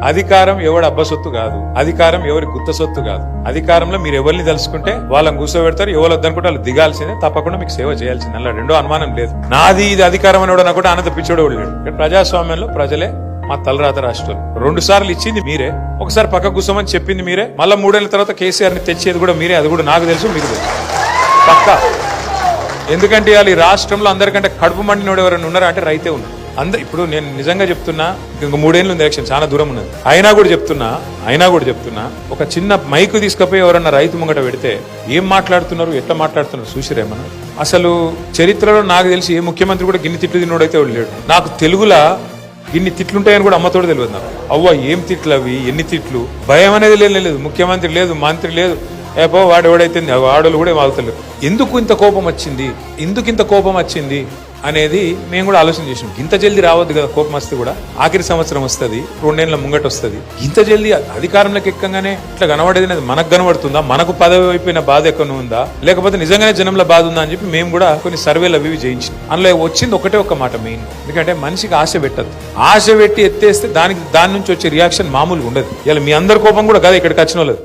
అధికారం ఎవడి అబ్బ సొత్తు కాదు, అధికారం ఎవరి గుత్త సొత్తు కాదు. అధికారంలో మీరు ఎవరిని తలుసుకుంటే వాళ్ళని కూర్చోబెడతారు, ఎవరు వద్దనుకుంటే వాళ్ళు దిగాల్సిందే, తప్పకుండా మీకు సేవ చేయాల్సిందే. అలా రెండో అనుమానం లేదు. నాది ఇది అధికారం అని కూడా కూడా అనంత పిచ్చోడు లేడు. ప్రజాస్వామ్యంలో ప్రజలే మా తలరాత రాష్ట్రాలు 2 సార్లు ఇచ్చింది మీరే, ఒకసారి పక్క కూర్చోమని చెప్పింది మీరే, మళ్ళీ 3 ఏళ్ల తర్వాత కేసీఆర్ ని తెచ్చేది కూడా మీరే. అది కూడా నాకు తెలుసు, మీకు తెలుసు పక్కా. ఎందుకంటే ఇవాళ ఈ రాష్ట్రంలో అందరికంటే కడుపు మండినోడు ఎవరైనా ఉన్నారా అంటే రైతే ఉన్నారు. ఇప్పుడు నేను నిజంగా చెప్తున్నా, ఇంక 3 ఏళ్ళు ఉంది ఎలక్షన్, చాలా దూరం ఉన్నది. అయినా కూడా చెప్తున్నా ఒక చిన్న మైకు తీసుకుపోయి ఎవరన్నా రైతు ముంగట పెడితే ఏం మాట్లాడుతున్నారు, ఎట్లా మాట్లాడుతున్నారు చూసిరేమన్నా. అసలు చరిత్రలో నాకు తెలిసి ఏ ముఖ్యమంత్రి కూడా గిన్ని తిట్లు తిన్నోడైతే లేడు. నాకు తెలుగులో ఇన్ని తిట్లుంటాయని కూడా అమ్మతోడు తెలియదు నాకు. అవ్వ ఏం తిట్లు అవి, ఎన్ని తిట్లు, భయం అనేది లేదు. ముఖ్యమంత్రి లేదు, మంత్రి లేదు, ఏపో వాడు ఎవడైతే వాడోళ్ళు కూడా వాగుతలేరు. ఎందుకు ఇంత కోపం వచ్చింది అనేది మేము కూడా ఆలోచన చేసినాం. ఇంత జల్దీ రావద్దు కదా కోపం వస్తే కూడా, ఆఖరి సంవత్సరం వస్తుంది, 2 ఏళ్ల ముంగట వస్తుంది. ఇంత జల్దీ అధికారంలోకి ఎక్కగానే ఇట్లా కనబడేది అనేది మనకు కనబడుతుందా? మనకు పదవి అయిపోయిన బాధ ఎక్కడ ఉందా, లేకపోతే నిజంగానే జనంలో బాధ ఉందా అని చెప్పి మేము కూడా కొన్ని సర్వేలు అవి చేయించినాం. అందులో వచ్చింది ఒకటే ఒక్క మాట మెయిన్. ఎందుకంటే మనిషికి ఆశ పెట్టద్దు. ఆశ పెట్టి ఎత్తేస్తే దాని నుంచి వచ్చే రియాక్షన్ మామూలుగా ఉండదు. ఇలా మీ అందరి కోపం కూడా కదా ఇక్కడికి వచ్చిన వాళ్ళది.